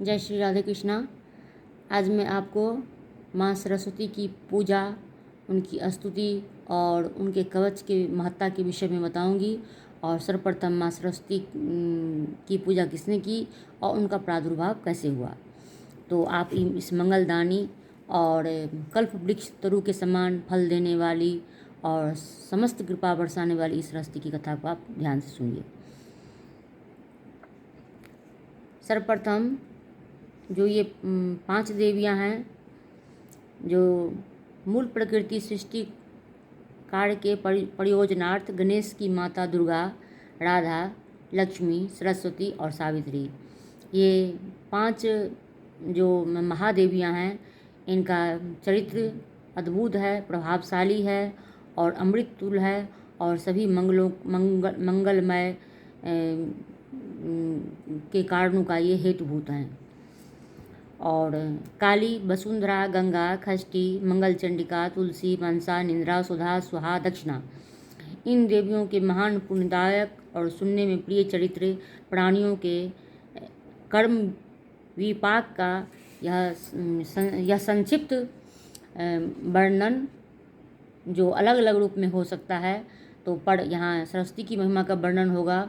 जय श्री राधे कृष्णा। आज मैं आपको माँ सरस्वती की पूजा, उनकी स्तुति और उनके कवच की महत्ता के विषय में बताऊंगी। और सर्वप्रथम माँ सरस्वती की पूजा किसने की और उनका प्रादुर्भाव कैसे हुआ। तो आप इस मंगलदानी और कल्प वृक्ष तरु के समान फल देने वाली और समस्त कृपा बरसाने वाली इस सरस्वती की कथा को आप ध्यान से सुनिए। सर्वप्रथम जो ये 5 देवियां हैं, जो मूल प्रकृति सृष्टि कार्य के प्रयोजनार्थ गणेश की माता दुर्गा, राधा, लक्ष्मी, सरस्वती और सावित्री, ये 5 जो महादेवियां हैं, इनका चरित्र अद्भुत है, प्रभावशाली है और अमृत तुल्य है और सभी मंगलमय के कारणों का ये हेतुभूत हैं। और काली, वसुंधरा, गंगा, खष्टी, मंगल चंडिका, तुलसी, मनसा, निंद्रा, सुधा, सुहा, दक्षिणा, इन देवियों के महान पुण्यदायक और सुनने में प्रिय चरित्र, प्राणियों के कर्म विपाक का यह संक्षिप्त वर्णन जो अलग अलग रूप में हो सकता है। तो यहाँ सरस्वती की महिमा का वर्णन होगा।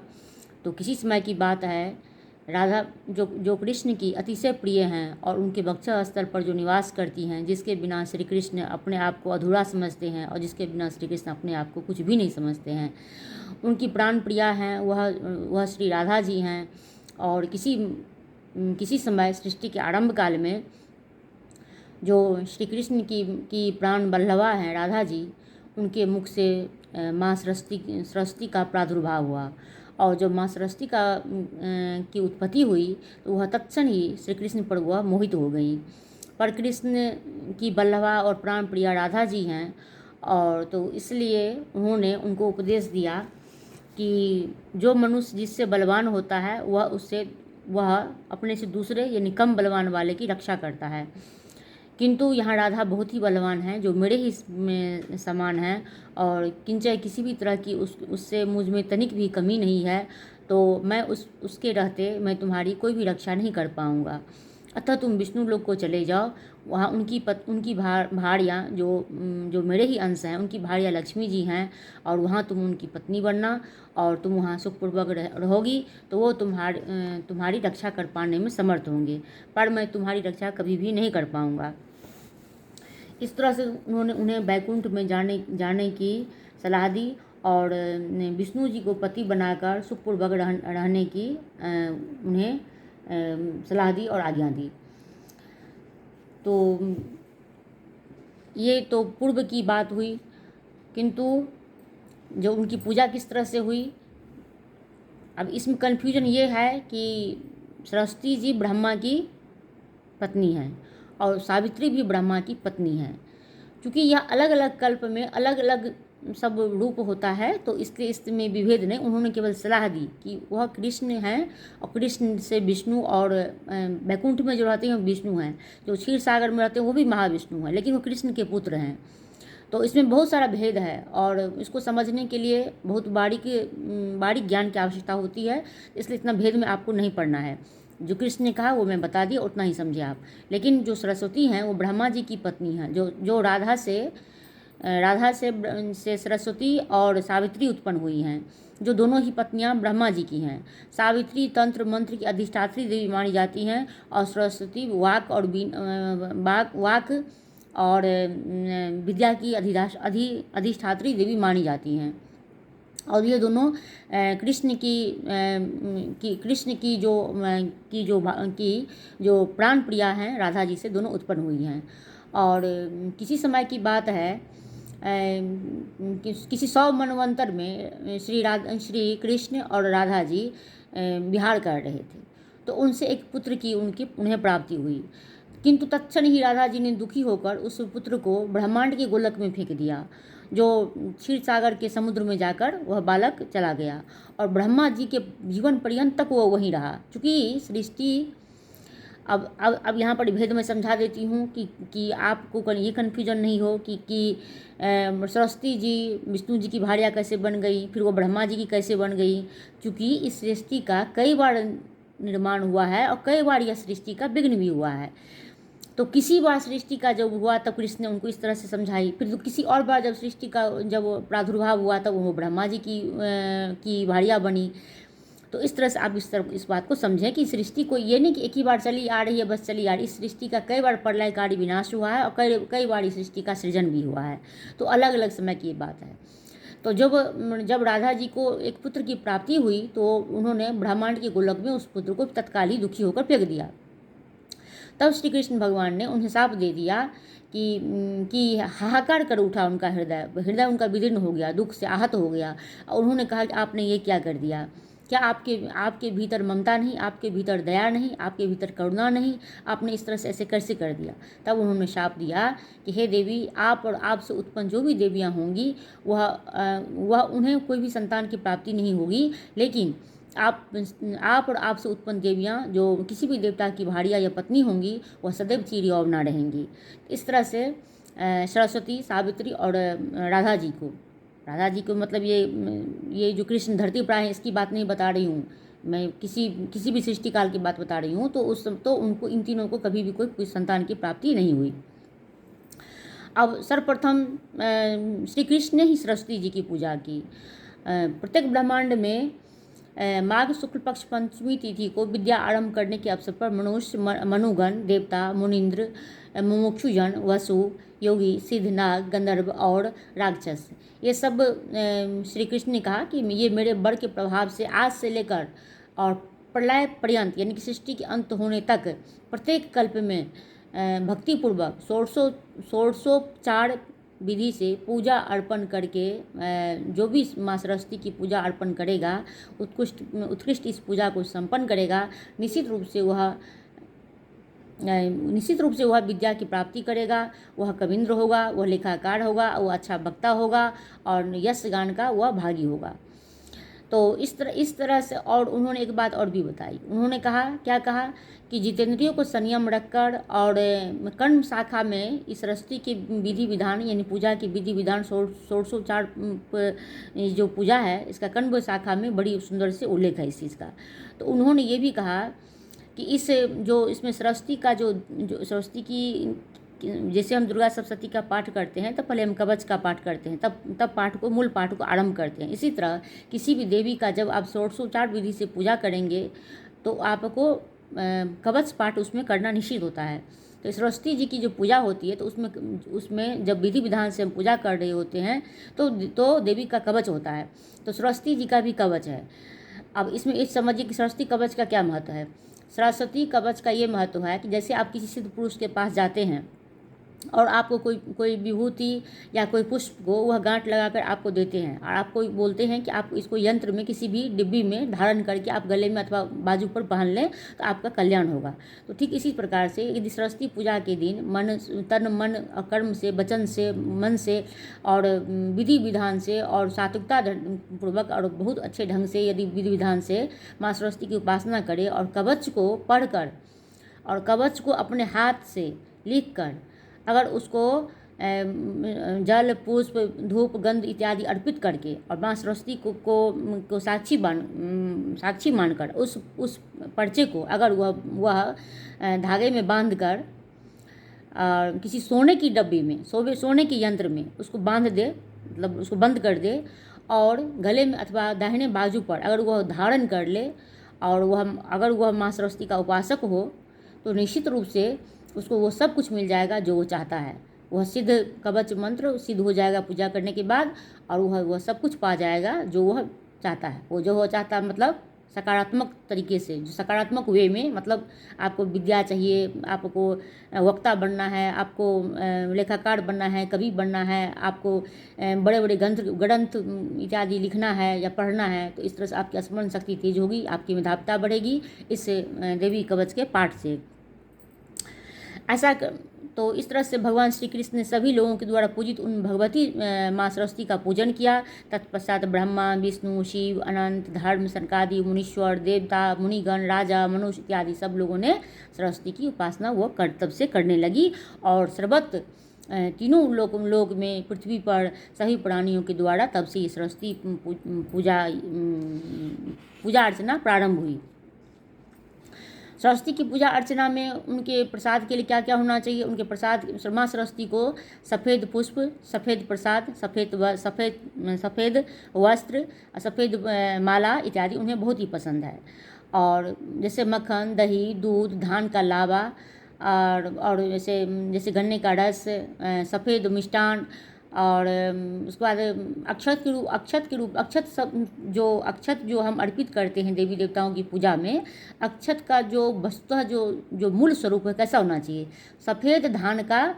तो किसी समय की बात है, राधा जो कृष्ण की अतिशय प्रिय हैं और उनके वक्ष स्थल पर जो निवास करती हैं, जिसके बिना श्री कृष्ण अपने आप को अधूरा समझते हैं और जिसके बिना श्री कृष्ण अपने आप को कुछ भी नहीं समझते हैं, उनकी प्राण प्रिया हैं, वह श्री राधा जी हैं। और किसी समय सृष्टि के आरंभ काल में जो श्री कृष्ण की प्राण बल्लभा हैं राधा जी, उनके मुख से माँ सरस्वती का प्रादुर्भाव हुआ। और जब माँ सरस्वती की उत्पत्ति हुई तो वह तत्क्षण ही श्री कृष्ण पर वह मोहित हो गई। पर कृष्ण की बल्लभा और प्राण प्रिया राधा जी हैं, और तो इसलिए उन्होंने उनको उपदेश दिया कि जो मनुष्य जिससे बलवान होता है वह अपने से दूसरे यानी कम बलवान वाले की रक्षा करता है। किंतु यहाँ राधा बहुत ही बलवान हैं, जो मेरे ही में समान हैं और किंचय किसी भी तरह की उससे मुझ में तनिक भी कमी नहीं है। तो मैं उसके रहते मैं तुम्हारी कोई भी रक्षा नहीं कर पाऊँगा। अतः तुम विष्णु लोक को चले जाओ, वहाँ उनकी भार्या जो मेरे ही अंश हैं, उनकी भार्या लक्ष्मी जी हैं, और वहाँ तुम उनकी पत्नी बनना और तुम वहाँ सुखपूर्वक रहोगी तो वो तुम्हारी रक्षा कर पाने में समर्थ होंगे, पर मैं तुम्हारी रक्षा कभी भी नहीं कर पाऊँगा। इस तरह से उन्होंने उन्हें वैकुंठ में जाने की सलाह दी और विष्णु जी को पति बनाकर सुखपूर्वक रहने की उन्हें सलाह दी और आज्ञा दी। तो ये तो पूर्व की बात हुई, किंतु जो उनकी पूजा किस तरह से हुई, अब इसमें कन्फ्यूजन ये है कि सरस्वती जी ब्रह्मा की पत्नी हैं और सावित्री भी ब्रह्मा की पत्नी हैं। क्योंकि यह अलग अलग कल्प में अलग अलग सब रूप होता है, तो इसलिए इसमें विभेद नहीं। उन्होंने केवल सलाह दी कि वह कृष्ण हैं और कृष्ण से विष्णु, और वैकुंठ में जो रहते हैं विष्णु हैं, जो क्षीर सागर में रहते हैं वो भी महाविष्णु हैं, लेकिन वो कृष्ण के पुत्र हैं। तो इसमें बहुत सारा भेद है और इसको समझने के लिए बहुत बारीक ज्ञान की आवश्यकता होती है, इसलिए इतना भेद में आपको नहीं पढ़ना है। जो कृष्ण ने कहा वो मैं बता दिया, उतना ही समझे आप। लेकिन जो सरस्वती हैं वो ब्रह्मा जी की पत्नी हैं, जो राधा से सरस्वती और सावित्री उत्पन्न हुई हैं, जो दोनों ही पत्नियां ब्रह्मा जी की हैं। सावित्री तंत्र मंत्र की अधिष्ठात्री देवी मानी जाती हैं और सरस्वती वाक और विद्या की अधिष्ठात्री देवी मानी जाती हैं। और ये दोनों कृष्ण की जो प्राण प्रिया हैं राधा जी से दोनों उत्पन्न हुई हैं। और किसी समय की बात है, किसी 100 मनवंतर में श्री कृष्ण और राधा जी विहार कर रहे थे, तो उनसे एक पुत्र की उन्हें प्राप्ति हुई। किंतु तत्क्षण ही राधा जी ने दुखी होकर उस पुत्र को ब्रह्मांड के गोलक में फेंक दिया, जो क्षीर सागर के समुद्र में जाकर वह बालक चला गया और ब्रह्मा जी के जीवन पर्यंत तक वो वहीं रहा। चूँकि सृष्टि अब यहाँ पर भेद में समझा देती हूँ कि आपको ये कन्फ्यूजन नहीं हो कि सरस्वती जी विष्णु जी की भार्या कैसे बन गई, फिर वो ब्रह्मा जी की कैसे बन गई। क्योंकि इस सृष्टि का कई बार निर्माण हुआ है और कई बार यह सृष्टि का विघ्न भी हुआ है। तो किसी बार सृष्टि का जब हुआ तब कृष्ण ने उनको इस तरह से समझाई, फिर तो किसी और बार जब सृष्टि का जब प्रादुर्भाव हुआ तब वो ब्रह्मा जी की भार्या बनी। तो इस तरह से आप इस बात को समझें कि सृष्टि को ये नहीं कि एक ही बार चली आ रही है बस चली आ रही, इस सृष्टि का कई बार प्रलयकारी विनाश हुआ है और कई बार इस सृष्टि का सृजन भी हुआ है। तो अलग अलग समय की बात है। तो जब राधा जी को एक पुत्र की प्राप्ति हुई तो उन्होंने ब्रह्मांड के गोलक में उस पुत्र को तत्काल ही दुखी होकर फेंक दिया। तब श्री कृष्ण भगवान ने उन्हें शाप दे दिया कि हाहाकार कर उठा उनका हृदय उनका विदीर्ण हो गया, दुख से आहत हो गया। और उन्होंने कहा कि आपने ये क्या कर दिया, क्या आपके भीतर ममता नहीं, आपके भीतर दया नहीं, आपके भीतर करुणा नहीं, आपने इस तरह से ऐसे कैसे कर दिया। तब उन्होंने शाप दिया कि हे देवी, आप और आपसे उत्पन्न जो भी देवियाँ होंगी वह उन्हें कोई भी संतान की प्राप्ति नहीं होगी, लेकिन आप और आपसे उत्पन्न देवियाँ जो किसी भी देवता की भार्या या पत्नी होंगी वह सदैव चिर और ना रहेंगी। इस तरह से सरस्वती, सावित्री और राधा जी को मतलब ये जो कृष्ण धरती पर आए इसकी बात नहीं बता रही हूँ मैं, किसी भी सृष्टि काल की बात बता रही हूँ। तो उनको इन तीनों को कभी भी कोई संतान की प्राप्ति नहीं हुई। अब सर्वप्रथम श्री कृष्ण ने ही सरस्वती जी की पूजा की। प्रत्येक ब्रह्मांड में माघ शुक्ल पक्ष पंचमी तिथि को विद्या आरंभ करने के अवसर पर मनुष्य, मनुगण, देवता, मुनिंद्र, मुमुक्षुजन, वसु, योगी, सिद्ध, नाग, गंधर्व और राक्षस, ये सब श्री कृष्ण ने कहा कि ये मेरे बल के प्रभाव से आज से लेकर और प्रलय पर्यंत यानी कि सृष्टि के अंत होने तक प्रत्येक कल्प में भक्तिपूर्वक षोडशोपचार विधि से पूजा अर्पण करके जो भी माँ सरस्वती की पूजा अर्पण करेगा, उत्कृष्ट इस पूजा को संपन्न करेगा, निश्चित रूप से वह विद्या की प्राप्ति करेगा, वह कविंद्र होगा, वह लेखाकार होगा, वह अच्छा वक्ता होगा और यश गान का वह भागी होगा। तो इस तरह से और उन्होंने एक बात और भी बताई। उन्होंने कहा कि जितेंद्रियों को संयम रखकर और कर्म शाखा में इस सरस्वती के विधि विधान यानी पूजा की विधि विधान षोडशोपचार जो पूजा है इसका कर्म शाखा में बड़ी सुंदर से उल्लेख है इस चीज़ का। तो उन्होंने ये भी कहा कि इसमें सरस्वती का जो सरस्वती की, जैसे हम दुर्गा सप्तशती का पाठ करते हैं तब पहले हम कवच का पाठ करते हैं, तब मूल पाठ को आरंभ करते हैं। इसी तरह किसी भी देवी का जब आप षोडशोपचार विधि से पूजा करेंगे तो आपको कवच पाठ उसमें करना निश्चित होता है। तो सरस्वती जी की जो पूजा होती है तो उसमें जब विधि विधान से हम पूजा कर रहे होते हैं तो देवी का कवच होता है, तो सरस्वती जी का भी कवच है। अब इसमें इस समझिए कि सरस्वती कवच का क्या महत्व है। सरस्वती कवच का ये महत्व है कि जैसे आप किसी सिद्ध पुरुष के पास जाते हैं और आपको कोई विभूति या कोई पुष्प को वह गांठ लगाकर आपको देते हैं और आपको बोलते हैं कि आप इसको यंत्र में किसी भी डिब्बी में धारण करके आप गले में अथवा बाजू पर पहन लें तो आपका कल्याण होगा। तो ठीक इसी प्रकार से यदि सरस्वती पूजा के दिन तन मन और कर्म से, वचन से, मन से और विधि विधान से और सात्विकता पूर्वक और बहुत अच्छे ढंग से यदि विधि विधान से माँ सरस्वती की उपासना करें और कवच को पढ़कर और कवच को अपने हाथ से लिख कर अगर उसको जल, पुष्प, धूप, गंध इत्यादि अर्पित करके और माँ सरस्वती को साक्षी मानकर उस पर्चे को अगर वह धागे में बांध कर किसी सोने की डब्बी में, सोने के यंत्र में उसको बांध दे, मतलब उसको बंद कर दे और गले में अथवा दाहिने बाजू पर अगर वह धारण कर ले और अगर वह माँ सरस्वती का उपासक हो तो निश्चित रूप से उसको वो सब कुछ मिल जाएगा जो वो चाहता है। वह सिद्ध कवच मंत्र सिद्ध हो जाएगा पूजा करने के बाद और वह सब कुछ पा जाएगा जो वह चाहता है। वो जो वह चाहता है मतलब सकारात्मक तरीके से, जो सकारात्मक वे में, मतलब आपको विद्या चाहिए, आपको वक्ता बनना है, आपको लेखाकार बनना है, कवि बनना है, आपको बड़े बड़े ग्रंथ इत्यादि लिखना है या पढ़ना है, तो इस तरह से आपकी स्मरण शक्ति तेज होगी, आपकी मेधाविता बढ़ेगी इस देवी कवच के पाठ से। तो इस तरह से भगवान श्री कृष्ण ने सभी लोगों के द्वारा पूजित उन भगवती माँ सरस्वती का पूजन किया। तत्पश्चात ब्रह्मा, विष्णु, शिव, अनंत, धर्म, सनकादि, मुनीश्वर, देवता, मुनिगण, राजा, मनुष्य इत्यादि सब लोगों ने सरस्वती की उपासना वो तब से करने लगी और सर्वत्र तीनों लोक में पृथ्वी पर सभी प्राणियों के द्वारा तब से ये सरस्वती पूजा अर्चना प्रारंभ हुई। सरस्वती की पूजा अर्चना में उनके प्रसाद के लिए क्या क्या होना चाहिए? उनके प्रसाद, माँ सरस्वती को सफ़ेद पुष्प, सफ़ेद प्रसाद, सफ़ेद वस्त्र, सफ़ेद माला इत्यादि उन्हें बहुत ही पसंद है। और जैसे मक्खन, दही, दूध, धान का लावा और जैसे जैसे गन्ने का रस, सफ़ेद मिष्टान, और उसके बाद अक्षत जो हम अर्पित करते हैं देवी देवताओं की पूजा में, अक्षत का जो वस्तुतः जो मूल स्वरूप है कैसा होना चाहिए? सफ़ेद धान का,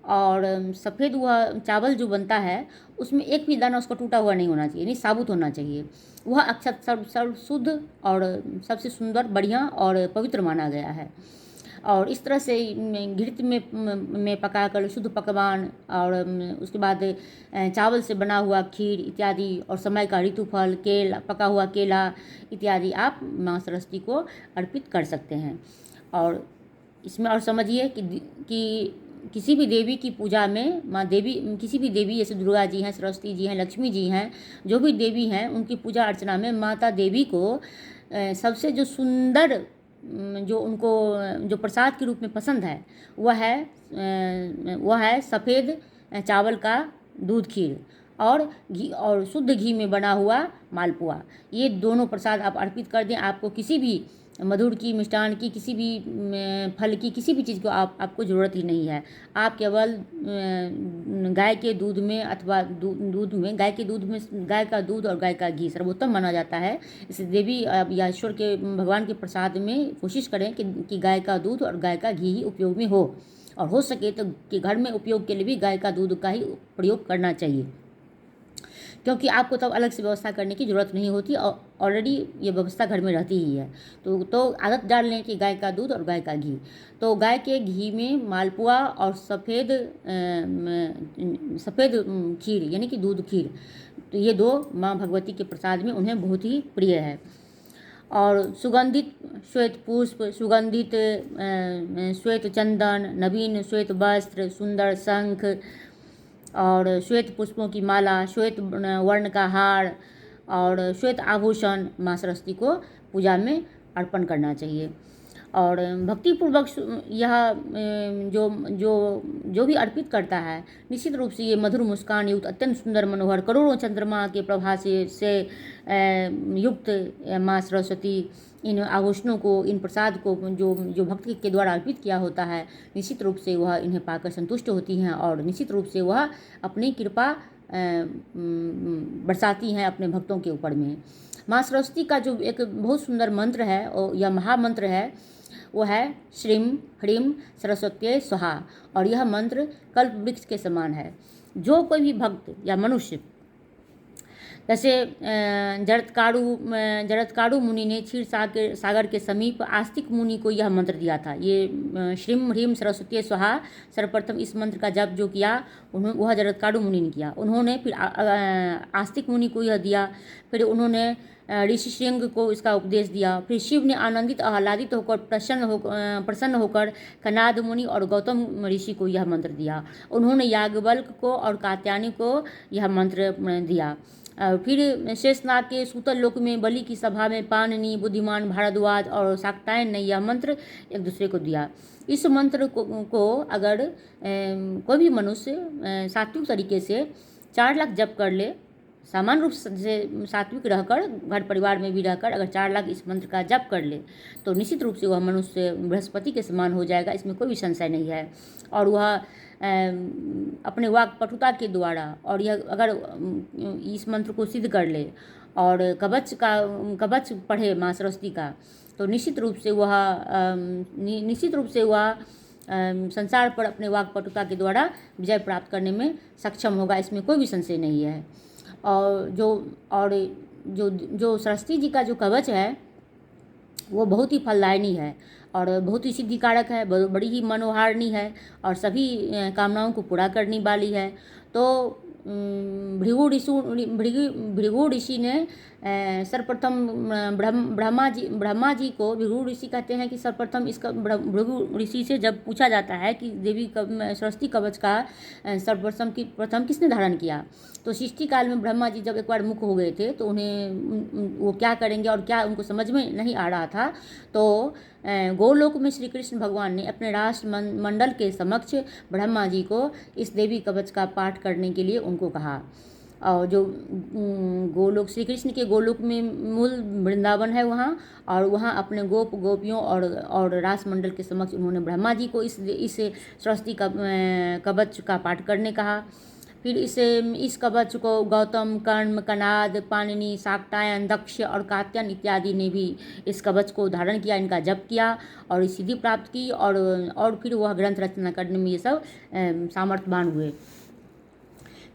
और सफ़ेद वह चावल जो बनता है उसमें एक भी दाना उसका टूटा हुआ नहीं होना चाहिए, नहीं साबुत होना चाहिए। वह अक्षत सर्व शुद्ध और सबसे सुंदर, बढ़िया और पवित्र माना गया है। और इस तरह से घृत में पकाकर शुद्ध पकवान, और उसके बाद चावल से बना हुआ खीर इत्यादि, और समय का ऋतुफल, पका हुआ केला इत्यादि आप माँ सरस्वती को अर्पित कर सकते हैं। और इसमें और समझिए कि किसी भी देवी की पूजा में किसी भी देवी जैसे दुर्गा जी हैं, सरस्वती जी हैं, लक्ष्मी जी हैं, जो भी देवी हैं उनकी पूजा अर्चना में माता देवी को सबसे जो सुंदर जो उनको जो प्रसाद के रूप में पसंद है वह है सफ़ेद चावल का दूध खीर और घी, और शुद्ध घी में बना हुआ मालपुआ। ये दोनों प्रसाद आप अर्पित कर दें, आपको किसी भी मधुर की, मिष्टान की, किसी भी फल की, किसी भी चीज़ को आपको ज़रूरत ही नहीं है। आप केवल गाय के दूध में अथवा गाय का दूध और गाय का घी सर्वोत्तम माना जाता है। इस देवी या ईश्वर के भगवान के प्रसाद में कोशिश करें कि गाय का दूध और गाय का घी ही उपयोग में हो, और हो सके तो कि घर में उपयोग के लिए भी गाय का दूध का ही प्रयोग करना चाहिए, क्योंकि आपको तब अलग से व्यवस्था करने की ज़रूरत नहीं होती, और ऑलरेडी ये व्यवस्था घर में रहती ही है। तो आदत डाल लें कि गाय का दूध और गाय का घी। तो गाय के घी में मालपुआ और सफ़ेद खीर यानी कि दूध खीर, तो ये दो माँ भगवती के प्रसाद में उन्हें बहुत ही प्रिय है। और सुगंधित श्वेत पुष्प, सुगंधित श्वेत चंदन, नवीन श्वेत वस्त्र, सुंदर शंख और श्वेत पुष्पों की माला, श्वेत वर्ण का हार और श्वेत आभूषण माँ सरस्वती को पूजा में अर्पण करना चाहिए। और भक्तिपूर्वक यह जो भी अर्पित करता है, निश्चित रूप से ये मधुर मुस्कान युक्त, अत्यंत सुंदर, मनोहर, करोड़ों चंद्रमा के प्रभा से युक्त माँ सरस्वती इन आभूषणों को, इन प्रसाद को जो भक्त के द्वारा अर्पित किया होता है, निश्चित रूप से वह इन्हें पाकर संतुष्ट होती हैं, और निश्चित रूप से वह अपनी कृपा बरसाती हैं अपने भक्तों के ऊपर में। माँ सरस्वती का जो एक बहुत सुंदर मंत्र है, या महामंत्र है, वो है श्रीम ह्रीम सरस्वती स्वाहा, और यह मंत्र कल्प वृक्ष के समान है। जो कोई भी भक्त या मनुष्य, जैसे जरत्कारू मुनि ने क्षीर सागर के समीप आस्तिक मुनि को यह मंत्र दिया था। ये श्रीम ह्रीम सरस्वती स्वाहा सर्वप्रथम इस मंत्र का जप जो किया वह जरत्कारू मुनि ने किया। उन्होंने फिर आस्तिक मुनि को यह दिया, फिर उन्होंने ऋषि श्रृंग को इसका उपदेश दिया। फिर शिव ने आनंदित आह्लादित होकर प्रसन्न होकर कनाद मुनि और गौतम ऋषि को यह मंत्र दिया। उन्होंने याज्ञवल्क्य को और कात्यायनी को यह मंत्र दिया। फिर शेषनाग के सूतल लोक में बलि की सभा में पाणिनि, बुद्धिमान भारद्वाज और शाक्तायन ने यह मंत्र एक दूसरे को दिया। इस मंत्र को अगर कोई भी मनुष्य सात्विक तरीके से 4 लाख जप कर ले, सामान्य रूप से सात्विक रहकर, घर परिवार में भी रहकर अगर 4 लाख इस मंत्र का जप कर ले, तो निश्चित रूप से वह मनुष्य बृहस्पति के समान हो जाएगा, इसमें कोई भी संशय नहीं है। और वह अपने वाक पटुता के द्वारा, और यह अगर इस मंत्र को सिद्ध कर ले और कवच पढ़े माँ सरस्वती का, तो निश्चित रूप से वह संसार पर अपने वाक पटुता के द्वारा विजय प्राप्त करने में सक्षम होगा, इसमें कोई भी संशय नहीं है। और जो सरस्वती जी का जो कवच है वो बहुत ही फलदायिनी है और बहुत ही सिद्धिकारक है, बड़ी ही मनोहारिणी है और सभी कामनाओं को पूरा करने वाली है। तो भृगु ऋषि ने सर्वप्रथम ब्रह्मा जी को भृगु ऋषि कहते हैं कि सर्वप्रथम इसका भृगु ऋषि से जब पूछा जाता है कि देवी सरस्वती कवच का प्रथम किसने धारण किया, तो सृष्टि काल में ब्रह्मा जी जब एक बार मुख हो गए थे तो उन्हें वो क्या करेंगे और क्या उनको समझ में नहीं आ रहा था, तो गोलोक में श्री कृष्ण भगवान ने अपने राष्ट्र मंडल के समक्ष ब्रह्मा जी को इस देवी कवच का पाठ करने के लिए उनको कहा। और जो गोलोक, श्री कृष्ण के गोलोक में मूल वृंदावन है वहाँ, और वहाँ अपने गोपियों और रासमंडल के समक्ष उन्होंने ब्रह्मा जी को इस सरस्वती कवच का पाठ करने कहा। फिर इस कवच को गौतम, कर्ण, कनाद, पाणिनि, शाक्टायन, दक्ष और कात्यायन इत्यादि ने भी इस कवच को धारण किया, इनका जप किया और सिद्धि प्राप्त की, और फिर वह ग्रंथ रचना करने में ये सब सामर्थ्यवान हुए।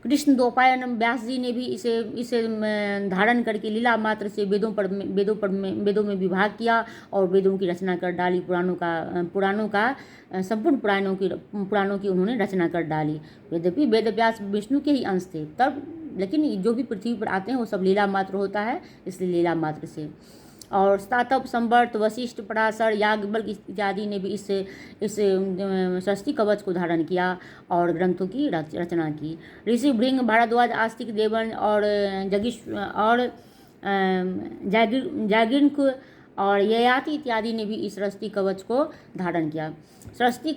कृष्ण द्वैपायन व्यास जी ने भी इसे धारण करके लीला मात्र से वेदों में विभाग किया और वेदों की रचना कर डाली। संपूर्ण पुराणों की उन्होंने रचना कर डाली। यद्यपि वेद व्यास विष्णु के ही अंश थे तब, लेकिन जो भी पृथ्वी पर आते हैं वो सब लीला मात्र होता है, इसलिए लीला मात्र से। और स्तातप, संवर्त, वशिष्ठ, पराशर, याज्ञवल्क इत्यादि ने भी इस सरस्वती कवच को धारण किया और ग्रंथों की रचना की। ऋषि भृंग, भारद्वाज, आस्तिक, देवन और जागीरक और ययाति इत्यादि ने भी इस सरस्वती कवच को धारण किया। सरस्वती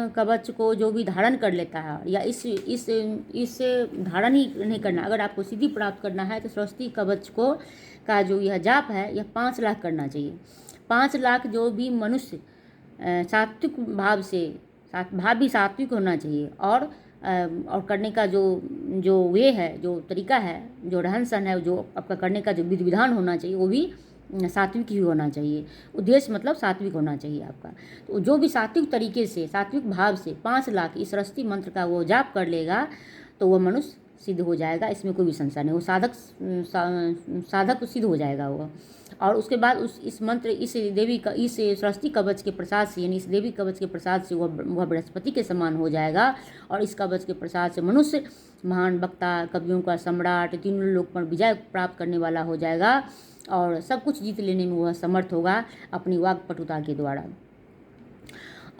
कवच को जो भी धारण कर लेता है, या इस धारण ही नहीं करना, अगर आपको सिद्धि प्राप्त करना है तो सरस्वती कवच का जो यह जाप है यह 5 लाख करना चाहिए। 5 लाख जो भी मनुष्य सात्विक भाव भी सात्विक होना चाहिए, और करने का जो वे है, जो तरीका है, जो रहन सहन है, जो आपका करने का जो विधि विधान होना चाहिए वो भी सात्विक ही होना चाहिए। उद्देश्य मतलब सात्विक होना चाहिए आपका। तो जो भी सात्विक तरीके से, सात्विक भाव से 5 लाख इस सरस्वती मंत्र का वो जाप कर लेगा तो वह मनुष्य सिद्ध हो जाएगा, इसमें कोई भी संशय नहीं। वो साधक सिद्ध हो जाएगा वो। और उसके बाद इस सरस्वती कवच के प्रसाद से, यानी इस देवी कवच के प्रसाद से वह बृहस्पति के समान हो जाएगा, और इस कवच के प्रसाद से मनुष्य महान वक्ता, कवियों का सम्राट, तीनों लोक पर विजय प्राप्त करने वाला हो जाएगा, और सब कुछ जीत लेने में वह समर्थ होगा अपनी वाक्पटुता के द्वारा।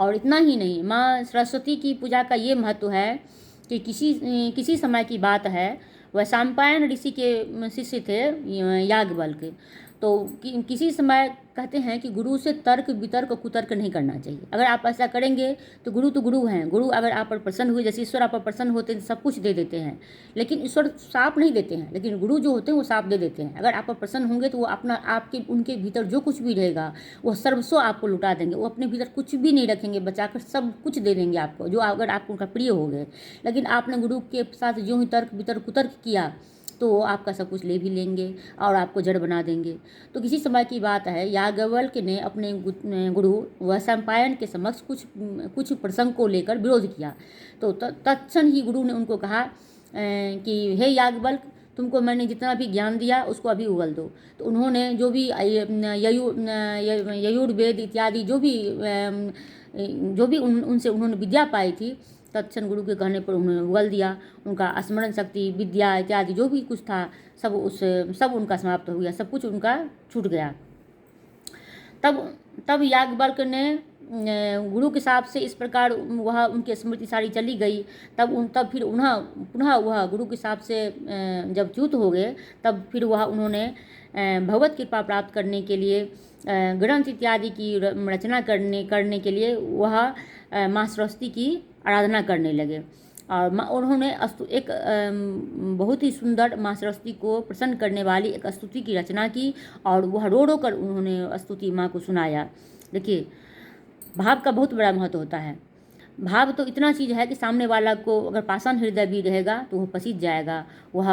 और इतना ही नहीं, माँ सरस्वती की पूजा का ये महत्व है कि किसी समय की बात है, वह साम्पायन ऋषि के शिष्य थे याज्ञवल्क्य। तो किसी समय कहते हैं कि गुरु से तर्क वितर्क कुतर्क नहीं करना चाहिए। अगर आप ऐसा करेंगे तो गुरु हैं, गुरु अगर आप पर प्रसन्न हुए, जैसे ईश्वर आप पर प्रसन्न होते हैं सब कुछ दे देते हैं, लेकिन ईश्वर साप नहीं देते हैं, लेकिन गुरु जो होते हैं वो साप दे देते हैं। अगर आप पर प्रसन्न होंगे तो वो उनके भीतर जो कुछ भी रहेगा वो सर्वस्व आपको लुटा देंगे। वो अपने भीतर कुछ भी नहीं रखेंगे बचाकर, सब कुछ दे देंगे आपको, जो अगर आप उनका प्रिय हो गए। लेकिन आपने गुरु के साथ जो ही तर्क वितर्क कुतर्क किया तो वो आपका सब कुछ ले भी लेंगे और आपको जड़ बना देंगे। तो किसी समय की बात है, याज्ञवल्क्य ने अपने गुरु वैशंपायन के समक्ष कुछ प्रसंग को लेकर विरोध किया। तो तत्क्षण ही गुरु ने उनको कहा कि हे याज्ञवल्क्य, तुमको मैंने जितना भी ज्ञान दिया उसको अभी उगल दो। तो उन्होंने जो भी यजुर्वेद इत्यादि जो भी उनसे उन्होंने विद्या पाई थी, तत्क्षण गुरु के कहने पर उन्होंने उगल दिया। उनका स्मरण शक्ति, विद्या इत्यादि जो भी कुछ था सब उनका समाप्त हो गया, सब कुछ उनका छूट गया। तब याज्ञवल्क्य ने गुरु के हिसाब से इस प्रकार वह उनकी स्मृति सारी चली गई। तब फिर पुनः वह गुरु के हिसाब से जब च्युत हो गए, तब फिर वह उन्होंने भगवत कृपा प्राप्त करने के लिए ग्रंथ इत्यादि की रचना करने के लिए वह माँ सरस्वती की आराधना करने लगे। और उन्होंने एक बहुत ही सुंदर माँ सरस्वती को प्रसन्न करने वाली एक स्तुति की रचना की, और वह रो कर उन्होंने स्तुति माँ को सुनाया। देखिए, भाव का बहुत बड़ा महत्व होता है। भाव तो इतना चीज़ है कि सामने वाला को अगर पाषाण हृदय भी रहेगा तो वह पसीज जाएगा, वह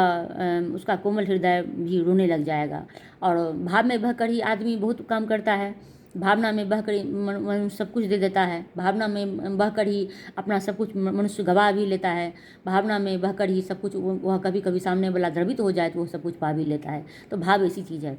उसका कोमल हृदय भी रोने लग जाएगा। और भाव में बहकर ही आदमी बहुत काम करता है, भावना में बहकर सब कुछ दे देता है, भावना में बहकर ही अपना सब कुछ मनुष्य गवा भी लेता है, भावना में बहकर ही सब कुछ वह कभी कभी सामने वाला द्रवित हो जाए तो वह सब कुछ पा भी लेता है। तो भाव ऐसी चीज़ है।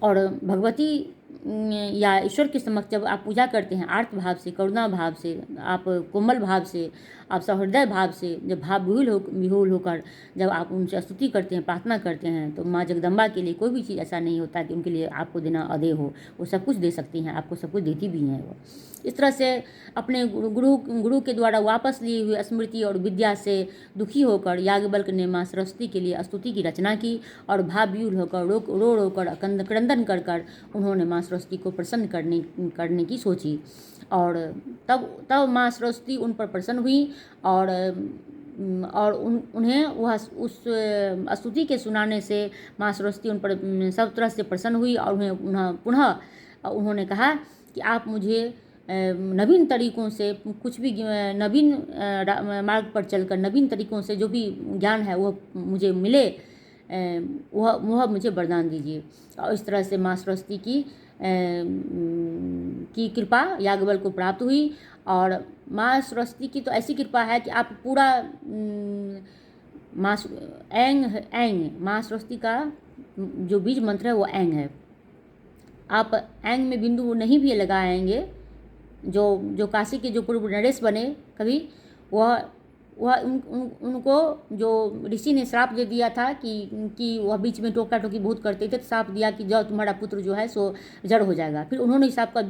और भगवती या ईश्वर के समक्ष जब आप पूजा करते हैं आर्त भाव से, करुणा भाव से, आप कोमल भाव से, आप सहृदय भाव से, जब भाव विहुल होकर जब आप उनसे स्तुति करते हैं, प्रार्थना करते हैं, तो माँ जगदम्बा के लिए कोई भी चीज़ ऐसा नहीं होता कि उनके लिए आपको देना अदेय हो। वो सब कुछ दे सकती हैं, आपको सब कुछ देती भी हैं। वो इस तरह से अपने गुरु के द्वारा वापस लिए हुए स्मृति और विद्या से दुखी होकर याज्ञवल्क्य ने माँ सरस्वती के लिए स्तुति की रचना की और भावविह्वल होकर रो कर क्रंदन कर उन्होंने माँ सरस्वती को प्रसन्न करने की सोची। और तब माँ सरस्वती उन पर प्रसन्न हुई और उन्हें वह उस स्तुति के सुनाने से माँ सरस्वती उन पर सब तरह से प्रसन्न हुई और उन्हें पुनः उन्होंने कहा कि आप मुझे नवीन तरीक़ों से कुछ भी नवीन मार्ग पर चलकर नवीन तरीक़ों से जो भी ज्ञान है वह मुझे मिले, वह मुझे वरदान दीजिए। और इस तरह से माँ सरस्वती की कृपा याज्ञवल्क्य को प्राप्त हुई। और माँ सरस्वती की तो ऐसी कृपा है कि आप पूरा ऐंग माँ सरस्वती का जो बीज मंत्र है वो ऐंग है। आप ऐंग में बिंदु नहीं भी लगाएंगे, जो काशी के जो पूर्व नरेश बने कभी, वह उनको जो ऋषि ने श्राप दे दिया था कि वह बीच में टोका टोकी बहुत करते थे, तो श्राप दिया कि जाओ तुम्हारा पुत्र जो है सो जड़ हो जाएगा। फिर उन्होंने श्राप का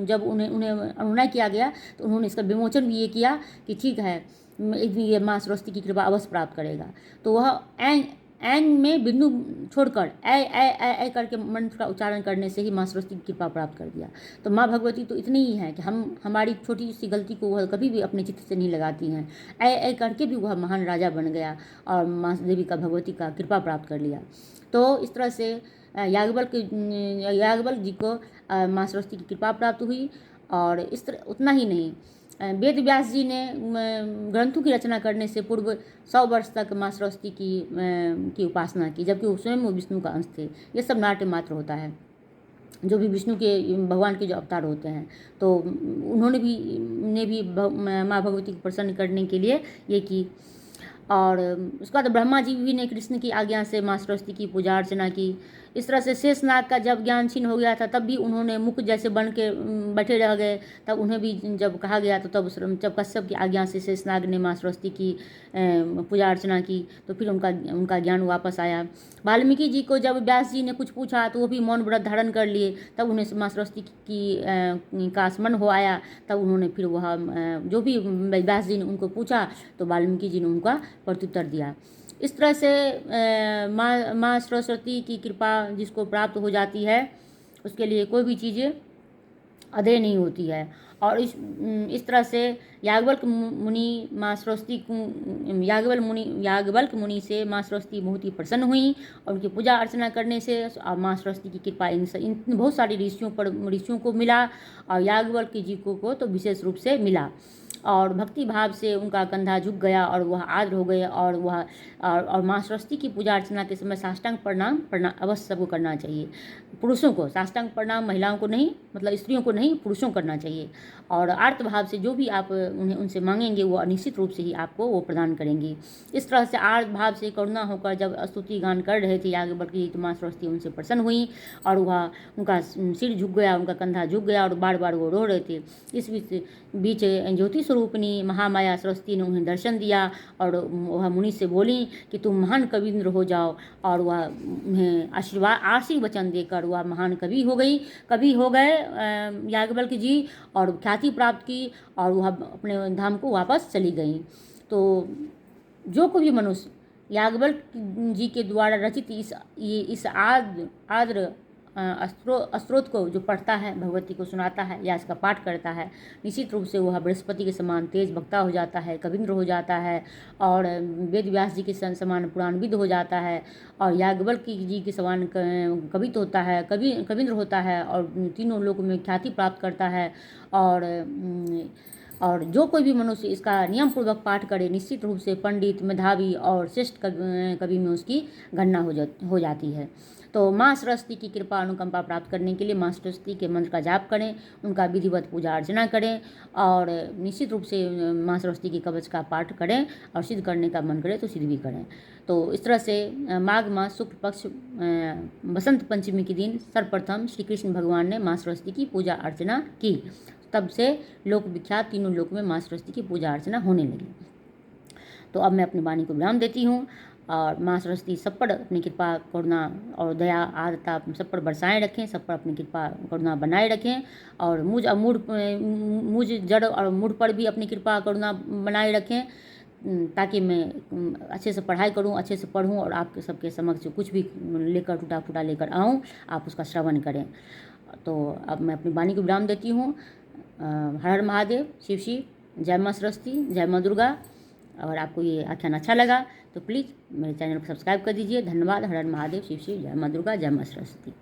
जब उन्हें अनुनय किया गया तो उन्होंने इसका विमोचन भी ये किया कि ठीक है, ये माँ सरस्वती की कृपा अवश्य प्राप्त करेगा। तो वह ऐंग में बिंदु छोड़कर ऐ करके मंत्र का उच्चारण करने से ही माँ सरस्वती की कृपा प्राप्त कर दिया। तो माँ भगवती तो इतनी ही है कि हमारी छोटी सी गलती को वह कभी भी अपने चित्त से नहीं लगाती हैं। ऐ करके भी वह महान राजा बन गया और माँ देवी का भगवती का कृपा प्राप्त कर लिया। तो इस तरह से याज्ञवल्क्य जी को माँ सरस्वती की कृपा प्राप्त हुई। और इस तरह उतना ही नहीं, वेद व्यास जी ने ग्रंथों की रचना करने से पूर्व 100 वर्ष तक माँ सरस्वती की उपासना की, जबकि वो स्वयं विष्णु का अंश थे। ये सब नाट्य मात्र होता है, जो भी विष्णु के भगवान के जो अवतार होते हैं। तो उन्होंने भी माँ भगवती को प्रसन्न करने के लिए ये की। और उसके बाद ब्रह्मा जी भी ने कृष्ण की आज्ञा से माँ सरस्वती की पूजा अर्चना की। इस तरह से शेषनाग का जब ज्ञान छीन हो गया था तब भी उन्होंने मुख जैसे बन के बैठे रह गए। तब उन्हें भी जब कहा गया तो तब जब कश्यप की आज्ञा से शेषनाग ने माँ सरस्वती की पूजा अर्चना की तो फिर उनका ज्ञान वापस आया। वाल्मीकि जी को जब व्यास जी ने कुछ पूछा तो वो भी मौन व्रत धारण कर लिए। तब उन्हें माँ सरस्वती का स्मरण हो आया। तब उन्होंने फिर वह जो भी व्यास जी ने उनको पूछा तो वाल्मीकि जी ने उनका प्रत्युत्तर दिया। इस तरह से माँ सरस्वती की कृपा जिसको प्राप्त हो जाती है उसके लिए कोई भी चीज़ अदेय नहीं होती है। और इस तरह से याज्ञवल्क्य मुनि माँ सरस्वती याज्ञवल्क्य मुनि से माँ सरस्वती बहुत ही प्रसन्न हुई और उनकी पूजा अर्चना करने से माँ सरस्वती की कृपा इन बहुत सारे ऋषियों को मिला और याज्ञवल्क्य जी को तो विशेष रूप से मिला। और भक्ति भाव से उनका कंधा झुक गया और वह आर्द्र हो गए। और माँ सरस्वती की पूजा अर्चना के समय साष्टांग प्रणाम अवश्य सबको करना चाहिए। पुरुषों को साष्टांग प्रणाम, महिलाओं को नहीं, मतलब स्त्रियों को नहीं, पुरुषों को करना चाहिए। और आर्त भाव से जो भी आप उनसे मांगेंगे वो निश्चित रूप से ही आपको वो प्रदान करेंगी। इस तरह से आर्त भाव से करुणा होकर जब स्तुति गान कर रहे थे याज्ञवल्क्य तो माँ सरस्वती उनसे प्रसन्न हुई और उनका सिर झुक गया, उनका कंधा झुक गया और बार बार वो रो रहे थे। इस बीच ज्योति स्वरूपिणी महामाया सरस्वती ने उन्हें दर्शन दिया और वह मुनि से बोली कि तुम महान कविंद्र हो जाओ। और वह उन्हें आशीर्वचन देकर वह महान कवि हो गए याज्ञवल्क्य जी और ख्याति प्राप्त की और वह अपने धाम को वापस चली गई। तो जो कोई भी मनुष्य याज्ञवल्क्य जी के द्वारा रचित इस आद्र स्त्रोत को जो पढ़ता है, भगवती को सुनाता है या इसका पाठ करता है, निश्चित रूप से वह बृहस्पति के समान तेज वक्ता हो जाता है, कविंद्र हो जाता है और वेद व्यास जी के समान पुराणविद हो जाता है और याज्ञवल्क्य जी के समान कवित्व होता है, कविंद्र होता है और तीनों लोक में ख्याति प्राप्त करता है। और जो कोई भी मनुष्य इसका नियम पूर्वक पाठ करे निश्चित रूप से पंडित, मेधावी और श्रेष्ठ कवि में उसकी गणना हो जाती है। तो माँ सरस्वती की कृपा अनुकंपा प्राप्त करने के लिए माँ सरस्वती के मंत्र का जाप करें, उनका विधिवत पूजा अर्चना करें और निश्चित रूप से माँ सरस्वती की कवच का पाठ करें और सिद्ध करने का मन करे तो सिद्ध भी करें। तो इस तरह से माघ मास शुक्ल पक्ष बसंत पंचमी के दिन सर्वप्रथम श्री कृष्ण भगवान ने माँ सरस्वती की पूजा अर्चना की। तब से लोक विख्यात तीनों लोक में माँ सरस्वती की पूजा अर्चना होने लगी। तो अब मैं अपनी वाणी को विराम देती हूँ और माँ सरस्वती सब पर अपनी कृपा करुणा और दया आदरता सब पर बरसाएँ रखें, सब पर अपनी कृपा करुणा बनाए रखें और मुझ जड़ और मूढ़ पर भी अपनी कृपा करुणा बनाए रखें, ताकि मैं अच्छे से पढ़ाई करूं, अच्छे से पढ़ूं और आपके सबके समक्ष कुछ भी लेकर टूटा फूटा लेकर आऊं, आप उसका श्रवण करें। तो अब मैं अपनी वाणी को विराम देती हूँ। हर हर महादेव, शिव शिव, जय माँ सरस्वती, जय माँ दुर्गा। अगर आपको ये आख्यान अच्छा लगा तो प्लीज़ मेरे चैनल को सब्सक्राइब कर दीजिए। धन्यवाद। हर हर महादेव, शिव शिव, जय माँ दुर्गा, जय माँ सरस्वती।